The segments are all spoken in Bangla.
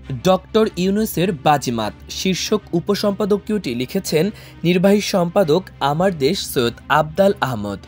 ডক্টর ইউনূসের বাজিমাত শীর্ষক উপসম্পাদকীয়টি লিখেছেন নির্বাহী সম্পাদক আমার দেশ সৈয়দ আফদাল আহমদ।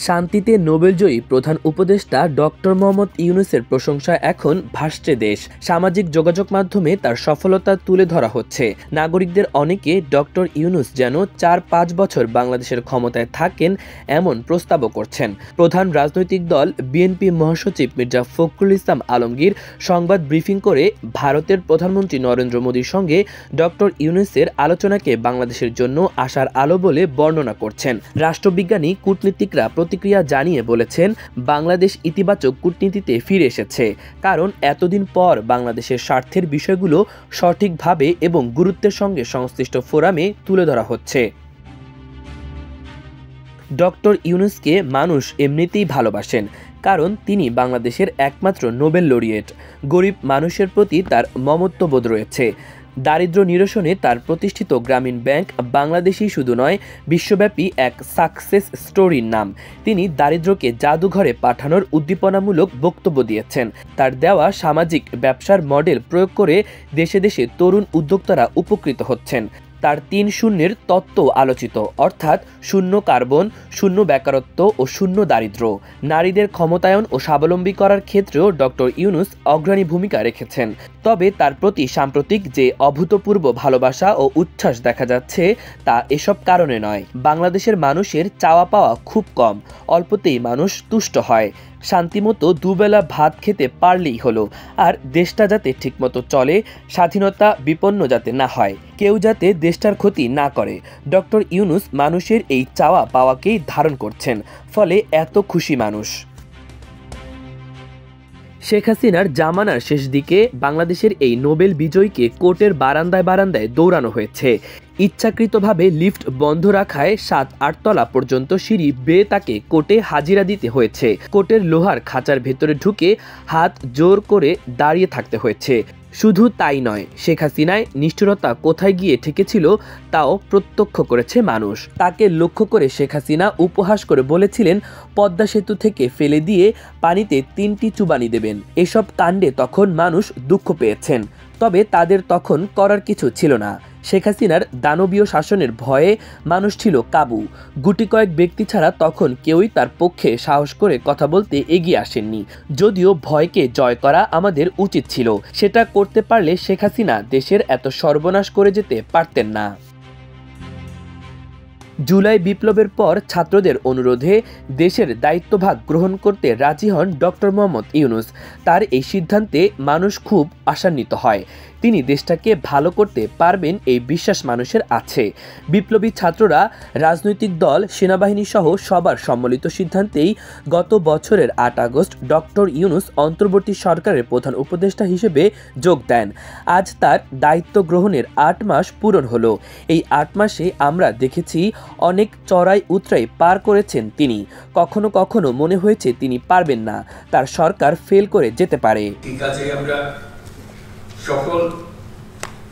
শান্তিতে নোবেলজয়ী প্রধান উপদেষ্টা ডক্টর মোহাম্মদ ইউনূসের প্রশংসা এখন ভাসছে দেশ। সামাজিক যোগাযোগ মাধ্যমে তার সফলতা তুলে ধরা হচ্ছে। নাগরিকদের অনেকে ডক্টর ইউনূস যেন ৪-৫ বছর বাংলাদেশের ক্ষমতায় থাকেন এমন প্রস্তাবও করছেন। প্রধান রাজনৈতিক দল বিএনপি মহাসচিব মির্জা ফখরুল ইসলাম আলমগীর সংবাদ ব্রিফিং করে ভারতের প্রধানমন্ত্রী নরেন্দ্র মোদীর সঙ্গে ডক্টর ইউনূসের আলোচনাকে বাংলাদেশের জন্য আশার আলো বলে বর্ণনা করছেন। রাষ্ট্রবিজ্ঞানী কূটনীতিকরা প্রতিক্রিয়া জানিয়ে বলেছেন, বাংলাদেশ ইতিবাচক কূটনীতিতে ফিরে এসেছে, কারণ এতদিন পর বাংলাদেশের স্বার্থের বিষয়গুলো সঠিকভাবে এবং গুরুত্বের সঙ্গে সংশ্লিষ্ট ফোরামে তুলে ধরা হচ্ছে। ডক্টর ইউনূসকে মানুষ এমনিতেই ভালোবাসেন, কারণ তিনি বাংলাদেশের একমাত্র নোবেল লরিয়েট। গরিব মানুষের প্রতি তার মমত্ববোধ রয়েছে। দারিদ্র্য নিরসনে তার প্রতিষ্ঠিত গ্রামীণ ব্যাংক বাংলাদেশই শুধু নয়, বিশ্বব্যাপী এক সাকসেস স্টোরির নাম। তিনি দারিদ্র্যকে জাদুঘরে পাঠানোর উদ্দীপনামূলক বক্তব্য দিয়েছেন। তার দেওয়া সামাজিক ব্যবসার মডেল প্রয়োগ করে দেশে দেশে তরুণ উদ্যোক্তারা উপকৃত হচ্ছেন। তার ৩ শূন্যের তত্ত্ব আলোচিত, অর্থাৎ শূন্য কার্বন, শূন্য বেকারত্ব ও শূন্য দারিদ্র্য। নারীদের ক্ষমতায়ন ও স্বাবলম্বী করার ক্ষেত্রেও ডক্টর ইউনূস অগ্রণী ভূমিকা রেখেছেন। তবে তার প্রতি সাম্প্রতিক যে অভূতপূর্ব ভালোবাসা ও উচ্ছ্বাস দেখা যাচ্ছে তা এসব কারণে নয়। বাংলাদেশের মানুষের চাওয়া পাওয়া খুব কম, অল্পতেই মানুষ তুষ্ট হয়। শান্তিমতো দুবেলা ভাত খেতে পারলেই হলো, আর দেশটা যাতে ঠিকমতো চলে, স্বাধীনতা বিপন্ন যাতে না হয়, কেউ যাতে দেশটার ক্ষতি না করে। ডক্টর ইউনূস মানুষের এই চাওয়া পাওয়াকেই ধারণ করছেন, ফলে এত খুশি মানুষ। শেখ হাসিনার জামানার শেষ দিকে বাংলাদেশের এই নোবেল বিজয়ীকে কোর্টের বারান্দায় বারান্দায় দৌড়ানো হয়েছে। ইচ্ছাকৃতভাবে লিফট বন্ধ রাখায় ৭-৮ তলা পর্যন্ত সিঁড়ি বেয়ে তাকে কোর্টে হাজিরা দিতে হয়েছে। কোর্টের লোহার খাঁচার ভেতরে ঢুকে হাত জোর করে দাঁড়িয়ে থাকতে হয়েছে। শুধু তাই নয়, শেখ হাসিনায় নিষ্ঠুরতা কোথায় গিয়ে ঠেকেছিল তাও প্রত্যক্ষ করেছে মানুষ। তাকে লক্ষ্য করে শেখ হাসিনা উপহাস করে বলেছিলেন, পদ্মা সেতু থেকে ফেলে দিয়ে পানিতে 3টি চুবানি দেবেন। এসব কাণ্ডে তখন মানুষ দুঃখ পেয়েছেন, তবে তাদের তখন করার কিছু ছিল না। শেখ হাসিনার দানবীয় শাসনের ভয়ে মানুষ ছিল কাবু। গুটি কয়েক ব্যক্তি ছাড়া তখন কেউই তার পক্ষে সাহস করে কথা বলতে এগিয়ে আসেননি। যদিও ভয়কে জয় করা আমাদের উচিত ছিল, সেটা করতে পারলে শেখ হাসিনা দেশের এত সর্বনাশ করে যেতে পারতেন না। জুলাই বিপ্লবের পর ছাত্রদের অনুরোধে দেশের দায়িত্বভাগ গ্রহণ করতে রাজি হন ডক্টর মোহাম্মদ ইউনূস। তার এই সিদ্ধান্তে মানুষ খুব আশান্বিত হয়। তিনি দেশটাকে ভালো করতে পারবেন এই বিশ্বাস মানুষের আছে। বিপ্লবী ছাত্ররা, রাজনৈতিক দল, সেনাবাহিনী সহ সবার সম্মিলিত সিদ্ধান্তেই গত বছরের ৮ আগস্ট ডক্টর ইউনূস অন্তর্বর্তী সরকারের প্রধান উপদেষ্টা হিসেবে যোগ দেন। আজ তার দায়িত্ব গ্রহণের ৮ মাস পূরণ হলো। এই ৮ মাসে আমরা দেখেছি অনেক চড়াই উতরাই পার করেছেন তিনি। কখনো কখনো মনে হয়েছে তিনি পারবেন না, তার সরকার ফেল করে যেতে পারে। সফল,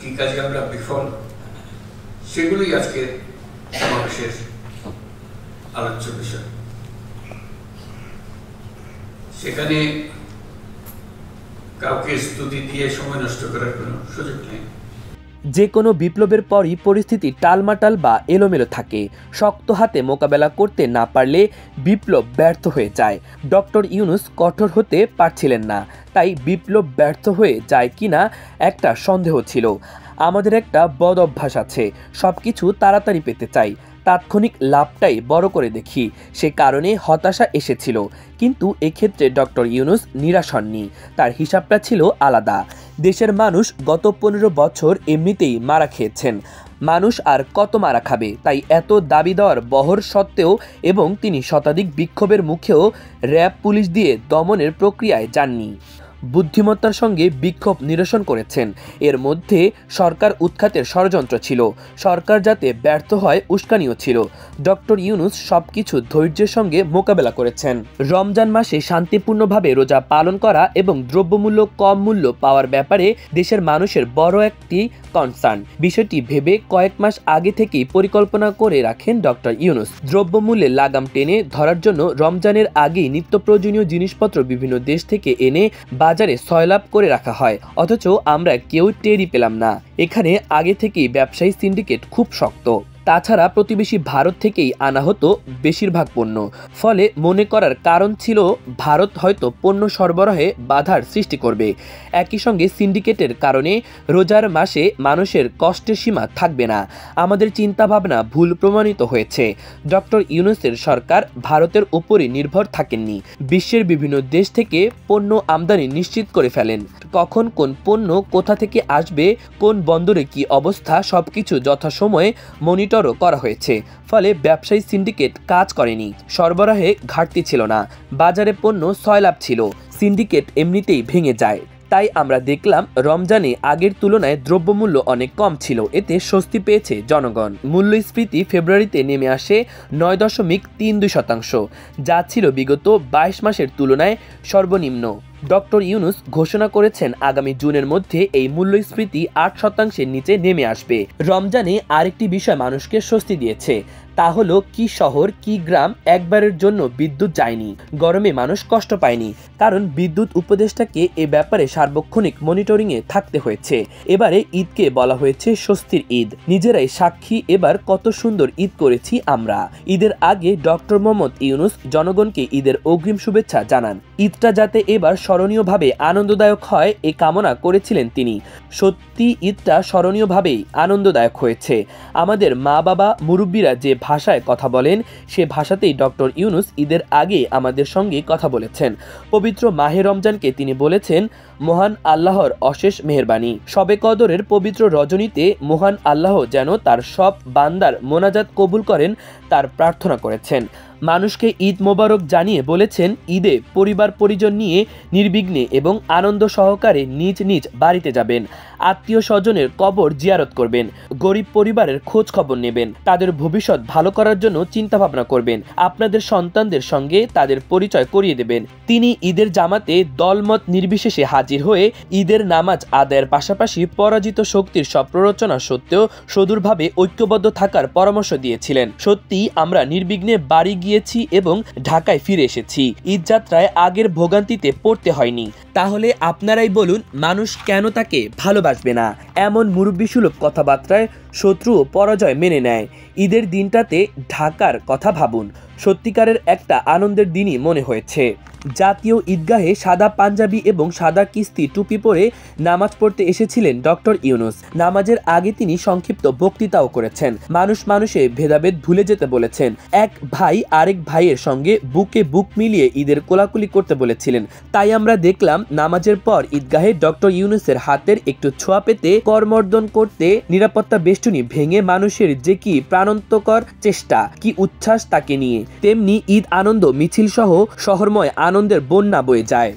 কি কাজে আমরা বিফল, সেগুলোই আজকে সমাবেশের আলোচ্য বিষয়। সেখানে কাউকে স্তুতি দিয়ে সময় নষ্ট করার কোনো সুযোগ নেই। যে কোনো বিপ্লবের পরই পরিস্থিতি টালমাটাল বা এলোমেলো থাকে। শক্ত হাতে মোকাবেলা করতে না পারলে বিপ্লব ব্যর্থ হয়ে যায়। ডক্টর ইউনূস কঠোর হতে পারছিলেন না, তাই বিপ্লব ব্যর্থ হয়ে যায় কিনা একটা সন্দেহ ছিল। আমাদের একটা বদ অভ্যাস আছে, সবকিছু তাড়াতাড়ি পেতে চাই, তাৎক্ষণিক লাভটাই বড় করে দেখি। সে কারণে হতাশা এসেছিল, কিন্তু এক্ষেত্রে ডক্টর ইউনূস নিরাশ হননি। তার হিসাবটা ছিল আলাদা। দেশের মানুষ গত 15 বছর এমনিতেই মারা খেয়েছেন, মানুষ আর কত মারা খাবে, তাই এত দাবি দেওয়ার বহর সত্ত্বেও এবং তিনি শতাধিক বিক্ষোভের মুখেও র্যাব পুলিশ দিয়ে দমনের প্রক্রিয়ায় যাননি। বুদ্ধিমত্তার সঙ্গে বিক্ষোভ নিরসন করেছেন। এর মধ্যে সরকার উৎখাতের ষড়যন্ত্র ছিল, সরকার যাতে ব্যর্থ হয় উস্কানিও ছিল। ডক্টর ইউনূস সবকিছু ধৈর্যের সঙ্গে মোকাবেলা করেছেন। রমজান মাসে শান্তিপূর্ণভাবে রোজা পালন করা এবং দ্রব্যমূল্য কম মূল্য পাওয়ার ব্যাপারে দেশের মানুষের বড় একটি কনসার্ন। বিষয়টি ভেবে কয়েক মাস আগে থেকেই পরিকল্পনা করে রাখেন ডক্টর ইউনূস। দ্রব্যমূল্যের লাগাম টেনে ধরার জন্য রমজানের আগেই নিত্য প্রয়োজনীয় জিনিসপত্র বিভিন্ন দেশ থেকে এনে বাজারে সয়লাভ করে রাখা হয়, অথচ আমরা কেউ টেরই পেলাম না। এখানে আগে থেকেই ব্যবসায়ী সিন্ডিকেট খুব শক্ত। তাছাড়া প্রতিবেশী ভারত থেকেই আনা হতো বেশিরভাগ পণ্য, ফলে মনে করার কারণ ছিল ভারত হয়তো পণ্য সরবরাহে বাধার সৃষ্টি করবে। একই সঙ্গে সিন্ডিকেটের কারণে রোজার মাসে মানুষের কষ্টের সীমা থাকবে না। আমাদের চিন্তাভাবনা ভুল প্রমাণিত হয়েছে। ডক্টর ইউনূসের সরকার ভারতের উপরই নির্ভর থাকেননি, বিশ্বের বিভিন্ন দেশ থেকে পণ্য আমদানি নিশ্চিত করে ফেলেন। কখন কোন পণ্য কোথা থেকে আসবে, কোন বন্দরে কি অবস্থা, সবকিছু যথাসময়ে মনিটরও করা হয়েছে। ফলে ব্যবসায়ী সিন্ডিকেট কাজ করেনি, সরবরাহে ঘাটতি ছিল না, বাজারে পণ্য সয়লাভ ছিল। সিন্ডিকেট এমনিতেই ভেঙে যায়। তাই আমরা দেখলাম রমজানে আগের তুলনায় দ্রব্যমূল্য অনেক কম ছিল, এতে স্বস্তি পেয়েছে জনগণ। মূল্যস্ফীতি ফেব্রুয়ারিতে নেমে আসে 9.32%, যা ছিল বিগত 22 মাসের তুলনায় সর্বনিম্ন। ডক্টর ইউনূস ঘোষণা করেছেন আগামী জুনের মধ্যে এই মূল্যস্ফীতি 8%-এর নিচে নেমে আসবে। রমজানে আরেকটি বিষয় মানুষকে স্বস্তি দিয়েছে, তা হলো কি শহর কি গ্রাম একবারের জন্য বিদ্যুৎ যায়নি। গরমে মানুষ কষ্ট পায়নি, কারণ বিদ্যুৎ উপদেষ্টাকে এ ব্যাপারে সার্বক্ষণিক মনিটরিংয়ে থাকতে হয়েছে। এবারে ঈদকে বলা হয়েছে স্বস্তির ঈদ। নিজেরাই সাক্ষী, এবার কত সুন্দর ঈদ করেছি আমরা। ঈদের আগে ডক্টর মোহাম্মদ ইউনূস জনগণকে ঈদের অগ্রিম শুভেচ্ছা জানান। ঈদটা যাতে এবার স্মরণীয়ভাবে আনন্দদায়ক হয় এ কামনা করেছিলেন তিনি। সত্যি ঈদটা স্মরণীয়ভাবেই আনন্দদায়ক হয়েছে। আমাদের মা বাবা মুরব্বীরা যে ভাষায় কথা বলেন সে ভাষাতেই ডক্টর ইউনূস ঈদের আগে আমাদের সঙ্গে কথা বলেছেন। পবিত্র মাহে রমজানকে তিনি বলেছেন মহান আল্লাহর অশেষ মেহেরবানি। শবে কদরের পবিত্র রজনীতে মহান আল্লাহ যেন তার সব বান্দার মোনাজাত কবুল করেন তার প্রার্থনা করেছেন। মানুষকে ঈদ মোবারক জানিয়ে বলেছেন ঈদে পরিবার পরিজন নিয়ে নির্বিঘ্নে এবং আনন্দ সহকারে নিজ নিজ বাড়িতে যাবেন, আত্মীয় স্বজনের কবর জিয়ারত করবেন, গরিব পরিবারের খোঁজ খবর নেবেন, তাদের ভবিষ্যৎ ভালো করার জন্য চিন্তা ভাবনা করবেন, আপনাদের সন্তানদের সঙ্গে তাদের পরিচয় করিয়ে দেবেন। তিনি ঈদের জামাতে দলমত নির্বিশেষে হাজির হয়ে ঈদের নামাজ আদায়ের পাশাপাশি পরাজিত শক্তির সব প্ররোচনা সত্ত্বেও সদূরভাবে ঐক্যবদ্ধ থাকার পরামর্শ দিয়েছিলেন। সত্যি আমরা নির্বিঘ্নে বাড়ি গিয়েছি এবং ঢাকায় ফিরে এসেছি। ঈদ যাত্রায় আগের ভোগান্তিতে পড়তে হয়নি। তাহলে আপনারাই বলুন মানুষ কেন তাকে ভালোবাসবে না? এমন মুরব্বিসুলভ কথাবার্তায় শত্রু ও পরাজয় মেনে নেয়। ঈদের দিনটাতে ঢাকার কথা ভাবুন, সত্যিকারের একটা আনন্দের দিনই মনে হয়েছে। জাতীয় ঈদগাহে সাদা পাঞ্জাবি এবং সাদা কিস্তি টুপি পরে নামাজ পড়তে এসেছিলেন ডক্টর ইউনূস। নামাজের আগে তিনি সংক্ষিপ্ত বক্তৃতাও করেছেন। মানুষ মানুষে ভেদাভেদ ভুলে যেতে বলেছেন। এক ভাই আরেক ভাইয়ের সঙ্গে বুকে বুক মিলিয়ে ঈদের কোলাকুলি করতে বলেছিলেন। তাই আমরা দেখলাম নামাজের পর ঈদগাহে ডক্টর ইউনূসের হাতের একটু ছোঁয়া পেতে করমর্দন করতে নিরাপত্তা বেষ্টনী ভেঙে মানুষের যে কি প্রাণান্তকর চেষ্টা, কি উচ্ছ্বাস তাকে নিয়ে। তেমনি ঈদ আনন্দ মিছিল সহ শহরময় আনন্দের বন্যা বয়ে যায়।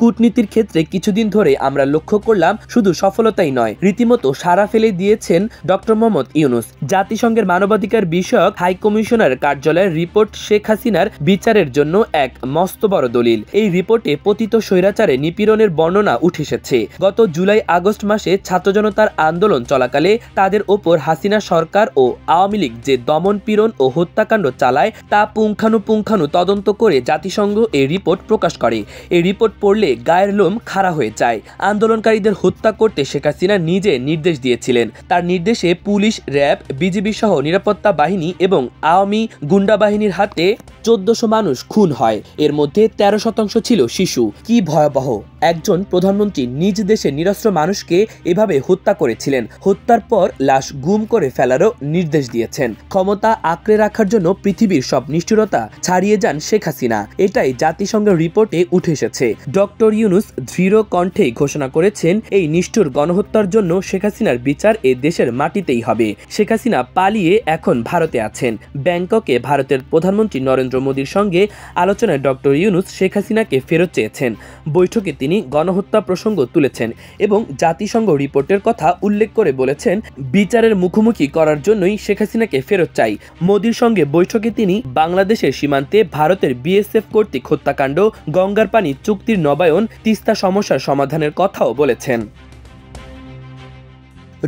কূটনীতির ক্ষেত্রে কিছুদিন ধরে আমরা লক্ষ্য করলাম শুধু সফলতাই নয়, রীতিমতো সাড়া ফেলে দিয়েছেন ডক্টর মোহাম্মদ ইউনূস। জাতিসংঘের মানবাধিকার বিষয়ক হাই কমিশনার কার্যালয়ের রিপোর্ট শেখ হাসিনার বিচারের জন্য এক মস্ত বড় দলিল। এই রিপোর্টে পতিত স্বৈরাচারে নিপীড়নের বর্ণনা উঠে এসেছে। গত জুলাই আগস্ট মাসে ছাত্র জনতার আন্দোলন চলাকালে তাদের ওপর হাসিনা সরকার ও আওয়ামী লীগ যে দমন পীড়ন ও হত্যাকাণ্ড চালায় তা পুঙ্খানু তদন্ত করে জাতিসংঘ এই রিপোর্ট প্রকাশ করে। এই রিপোর্ট পড়লে গায়ের লোম খাড়া হয়ে যায়। আন্দোলনকারীদের হত্যা করতে শেখ হাসিনা নিজে নির্দেশ দিয়েছিলেন। তার নির্দেশে পুলিশ, র্যাব, বিজিবি সহ নিরাপত্তা বাহিনী এবং আওয়ামী গুন্ডা বাহিনীর হাতে 1400 মানুষ খুন হয়। এর মধ্যে 13% ছিল শিশু। কি ভয়াবহ! একজন প্রধানমন্ত্রী নিজ দেশে নিরস্ত্র মানুষকে এভাবে হত্যা করেছিলেন। হত্যার পর লাশ গুম করে ফেলারও নির্দেশ দিয়েছেন। ক্ষমতা আঁকড়ে রাখার জন্য পৃথিবীর সব নিষ্ঠুরতা ছাড়িয়ে যান শেখ হাসিনা। এটাই জাতিসংঘের রিপোর্টে উঠে এসেছে। ডক্টর ইউনূস দৃঢ় কণ্ঠে ঘোষণা করেছেন এই নিষ্ঠুর গণহত্যার জন্য শেখ হাসিনার বিচার এ দেশের মাটিতেই হবে। শেখ হাসিনা পালিয়ে এখন ভারতে আছেন। ব্যাংককে ভারতের প্রধানমন্ত্রী নরেন্দ্র মোদীর সঙ্গে আলোচনায় ডক্টর ইউনূস শেখ হাসিনাকে ফেরত চেয়েছেন। বৈঠকে তিনি গণহত্যা প্রসঙ্গ তুলেছেন এবং জাতিসংঘ রিপোর্টের কথা উল্লেখ করে বলেছেন বিচারের মুখোমুখি করার জন্যই শেখ হাসিনাকে ফেরত চাই। মোদীর সঙ্গে বৈঠকে তিনি বাংলাদেশের সীমান্তে ভারতের বিএসএফ কর্তৃক হত্যাকাণ্ড, গঙ্গার পানি চুক্তির নবায়ন, তিস্তা সমস্যার সমাধানের কথাও বলেছেন।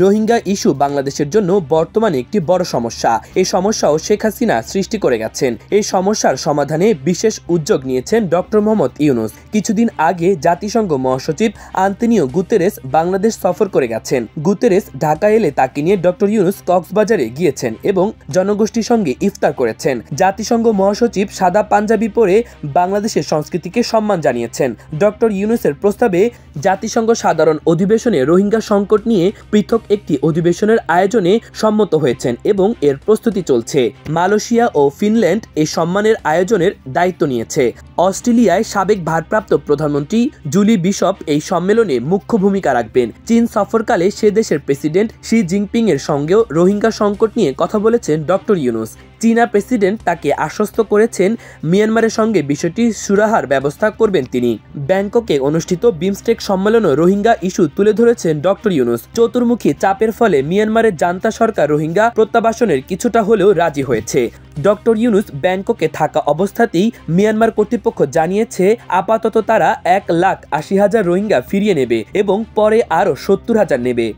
রোহিঙ্গা ইস্যু বাংলাদেশের জন্য বর্তমানে একটি বড় সমস্যা। এই সমস্যাও শেখ হাসিনা সৃষ্টি করে গেছেন। এই সমস্যার সমাধানে বিশেষ উদ্যোগ নিয়েছেন ডক্টর মোহাম্মদ ইউনূস। কিছুদিন আগে জাতিসংঘ মহাসচিব আন্তোনিও গুতেরেস বাংলাদেশ সফর করে গেছেন। গুতেরেস ঢাকা এলে তাকে নিয়ে ডক্টর ইউনূস কক্সবাজারে গিয়েছেন এবং জনগোষ্ঠীর সঙ্গে ইফতার করেছেন। জাতিসংঘ মহাসচিব সাদা পাঞ্জাবি পরে বাংলাদেশের সংস্কৃতিকে সম্মান জানিয়েছেন। ডক্টর ইউনূসের প্রস্তাবে জাতিসংঘ সাধারণ অধিবেশনে রোহিঙ্গা সংকট নিয়ে পৃথক একটি অধিবেশনের আয়োজনে সম্মত হয়েছেন এবং এর প্রস্তুতি চলছে। মালয়েশিয়া ও ফিনল্যান্ড এই সম্মানের আয়োজনের দায়িত্ব নিয়েছে। অস্ট্রেলিয়ায় সাবেক ভারপ্রাপ্ত প্রধানমন্ত্রী জুলি বিশপ এই সম্মেলনে মুখ্য ভূমিকা রাখবেন। চীন সফরকালে সে দেশের প্রেসিডেন্ট শি জিনপিং এর সঙ্গেও রোহিঙ্গা সংকট নিয়ে কথা বলেছেন ডক্টর ইউনূস। চীনা প্রেসিডেন্ট তাকে আশ্বস্ত করেছেন মিয়ানমারের সঙ্গে বিষয়টি সুরাহার ব্যবস্থা করবেন তিনি। ব্যাংককে অনুষ্ঠিত বিমস্টেক সম্মেলনে রোহিঙ্গা ইস্যু তুলে ধরেছেন ডক্টর ইউনূস। চতুর্মুখী চাপের ফলে মিয়ানমারের জান্তা সরকার রোহিঙ্গা প্রত্যাবাসনের কিছুটা হলেও রাজি হয়েছে। ডক্টর ইউনূস ব্যাংককে থাকা অবস্থাতেই মিয়ানমার কর্তৃপক্ষ জানিয়েছে আপাতত তারা 1,80,000 রোহিঙ্গা ফিরিয়ে নেবে এবং পরে আরও 70,000 নেবে।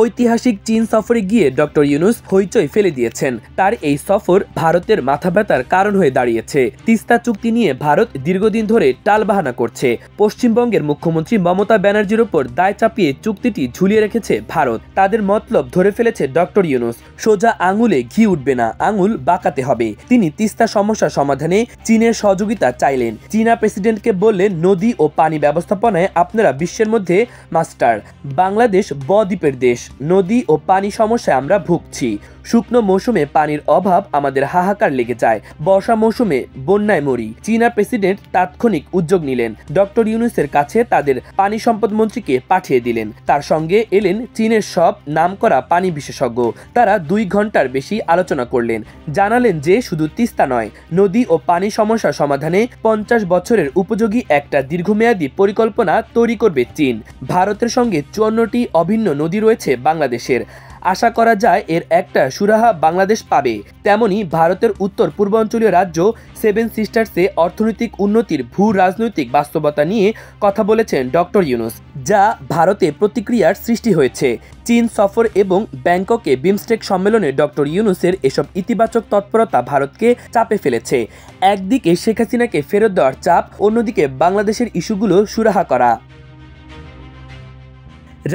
ঐতিহাসিক চীন সফরে গিয়ে ডক্টর ইউনূস হইচই ফেলে দিয়েছেন। তার এই সফর ভারতের মাথা ব্যথার কারণ হয়ে দাঁড়িয়েছে। তিস্তা চুক্তি নিয়ে ভারত দীর্ঘদিন ধরে টালবাহানা করছে। পশ্চিমবঙ্গের মুখ্যমন্ত্রী মমতা ব্যানার্জির উপর দায় চাপিয়ে চুক্তিটি ঝুলিয়ে রেখেছে ভারত। তাদের মতলব ধরে ফেলেছে ডক্টর ইউনূস। সোজা আঙুলে ঘি উঠবে না, আঙুল বাঁকাতে হবে। তিনি তিস্তা সমস্যা সমাধানে চীনের সহযোগিতা চাইলেন। চীনা প্রেসিডেন্টকে বললেন, নদী ও পানি ব্যবস্থাপনায় আপনারা বিশ্বের মধ্যে মাস্টার। বাংলাদেশ বদ্বীপের দেশ, নদী ও পানি সমস্যায় আমরা ভুগছি। শুকনো মৌসুমে পানির অভাব আমাদের হাহাকার লেগে যায়, বর্ষা মৌসুমে বন্যায় মরি। চীনা প্রেসিডেন্ট তাৎক্ষণিক উদ্যোগ নিলেন, ডক্টর ইউনূসের কাছে তাদের পানি সম্পদ মন্ত্রীকে পাঠিয়ে দিলেন। তার সঙ্গে এলেন চীনের সব নামকরা পানি বিশেষজ্ঞ। তারা 2 ঘন্টার বেশি আলোচনা করলেন। জানালেন যে শুধু তিস্তা নয়, নদী ও পানি সমস্যা সমাধানে 50 বছরের উপযোগী একটা দীর্ঘমেয়াদী পরিকল্পনা তৈরি করবে চীন। ভারতের সঙ্গে 54টি অভিন্ন নদী রয়েছে বাংলাদেশের। আশা করা যায় এর একটা সুরাহা বাংলাদেশ পাবে। তেমনি ভারতের উত্তর পূর্বাঞ্চলীয় রাজ্য 7 সিস্টার্সে অর্থনৈতিক উন্নতির ভূ রাজনৈতিক বাস্তবতা নিয়ে কথা বলেছেন ডক্টর ইউনূস, যা ভারতে প্রতিক্রিয়ার সৃষ্টি হয়েছে। চীন সফর এবং ব্যাংককে বিমস্টেক সম্মেলনে ডক্টর ইউনূসের এসব ইতিবাচক তৎপরতা ভারতকে চাপে ফেলেছে। একদিকে শেখ হাসিনাকে ফেরত দেওয়ার চাপ, অন্যদিকে বাংলাদেশের ইস্যুগুলো সুরাহা করা।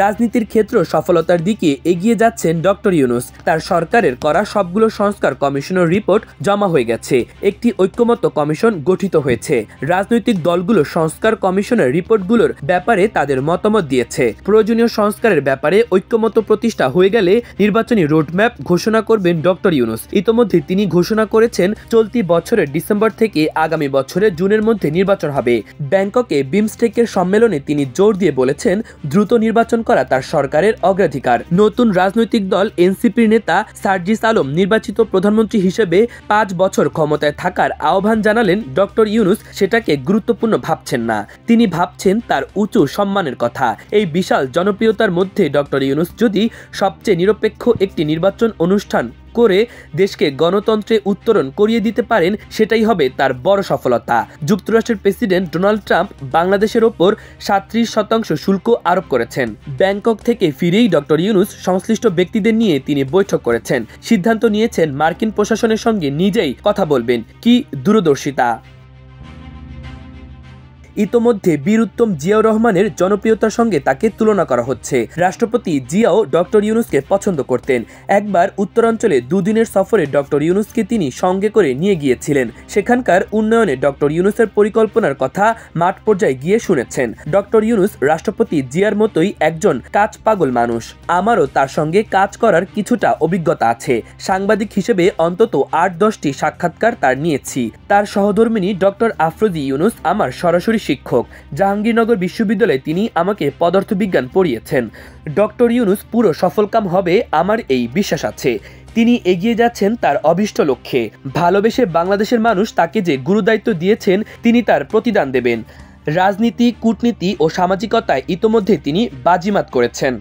রাজনীতির ক্ষেত্র সফলতার দিকে এগিয়ে যাচ্ছেন ডক্টর ইউনূস। তার সরকারের করা সবগুলো সংস্কার কমিশনের রিপোর্ট জমা হয়ে গেছে। একটি ঐক্যমত্য কমিশন গঠিত হয়েছে। রাজনৈতিক দলগুলো সংস্কার কমিশনের রিপোর্টগুলোর ব্যাপারে তাদের মতামত দিয়েছে। প্রয়োজনীয় সংস্কারের ব্যাপারে ঐক্যমত্য প্রতিষ্ঠা হয়ে গেলে নির্বাচনী রোডম্যাপ ঘোষণা করবেন ডক্টর ইউনূস। ইতোমধ্যে তিনি ঘোষণা করেছেন চলতি বছরের ডিসেম্বর থেকে আগামী বছরের জুনের মধ্যে নির্বাচন হবে। ব্যাংককে বিমস্টেকের সম্মেলনে তিনি জোর দিয়ে বলেছেন, দ্রুত নির্বাচন করা তার সরকারের অগ্রাধিকার। নতুন রাজনৈতিক দল এনসিপির নেতা সার্জিস আলম নির্বাচিত প্রধানমন্ত্রী হিসেবে 5 বছর ক্ষমতায় থাকার আহ্বান জানালেন ডক্টর ইউনূস সেটাকে গুরুত্বপূর্ণ ভাবছেন না। তিনি ভাবছেন তার উঁচু সম্মানের কথা। এই বিশাল জনপ্রিয়তার মধ্যে ডক্টর ইউনূস যদি সবচেয়ে নিরপেক্ষ একটি নির্বাচন অনুষ্ঠান করে দেশকে গণতন্ত্রে উত্তরণ করিয়ে দিতে পারেন, সেটাই হবে তার বড় সফলতা। যুক্তরাষ্ট্রের প্রেসিডেন্ট ডোনাল্ড ট্রাম্প বাংলাদেশের ওপর 37% শুল্ক আরোপ করেছেন। ব্যাংকক থেকে ফিরেই ডক্টর ইউনূস সংশ্লিষ্ট ব্যক্তিদের নিয়ে তিনি বৈঠক করেছেন। সিদ্ধান্ত নিয়েছেন মার্কিন প্রশাসনের সঙ্গে নিজেই কথা বলবেন। কি দূরদর্শিতা! ইতোমধ্যে বীর উত্তম জিয়াউর রহমানের জনপ্রিয়তার সঙ্গে তাকে তুলনা করা হচ্ছে। রাষ্ট্রপতি জিয়াও ডক্টর ইউনূসকে পছন্দ করতেন। একবার উত্তরাঞ্চলে 2 দিনের সফরে ডক্টর ইউনূসকে তিনি সঙ্গে করে নিয়ে গিয়েছিলেন। সেখানকার উন্নয়নে ডক্টর ইউনূসের পরিকল্পনার কথা মাঠ পর্যায়ে গিয়ে শুনেছেন। ডক্টর ইউনূস রাষ্ট্রপতি জিয়ার মতোই একজন কাজ পাগল মানুষ। আমারও তার সঙ্গে কাজ করার কিছুটা অভিজ্ঞতা আছে। সাংবাদিক হিসেবে অন্তত 8-10টি সাক্ষাৎকার তার নিয়েছি। তার সহধর্মিনী ডক্টর আফরোজি ইউনূস আমার সরাসরি শিক্ষক। জাহাঙ্গীরনগর বিশ্ববিদ্যালয়ে তিনি আমাকে পদার্থবিজ্ঞান পড়িয়েছেন। ডক্টর ইউনূস পুরো সফলকাম হবে আমার এই বিশ্বাস আছে। তিনি এগিয়ে যাচ্ছেন তার অভীষ্ট লক্ষ্যে। ভালোবেসে বাংলাদেশের মানুষ তাকে যে গুরুদায়িত্ব দিয়েছেন তিনি তার প্রতিদান দেবেন। রাজনীতি, কূটনীতি ও সামাজিকতায় ইতোমধ্যে তিনি বাজিমাত করেছেন।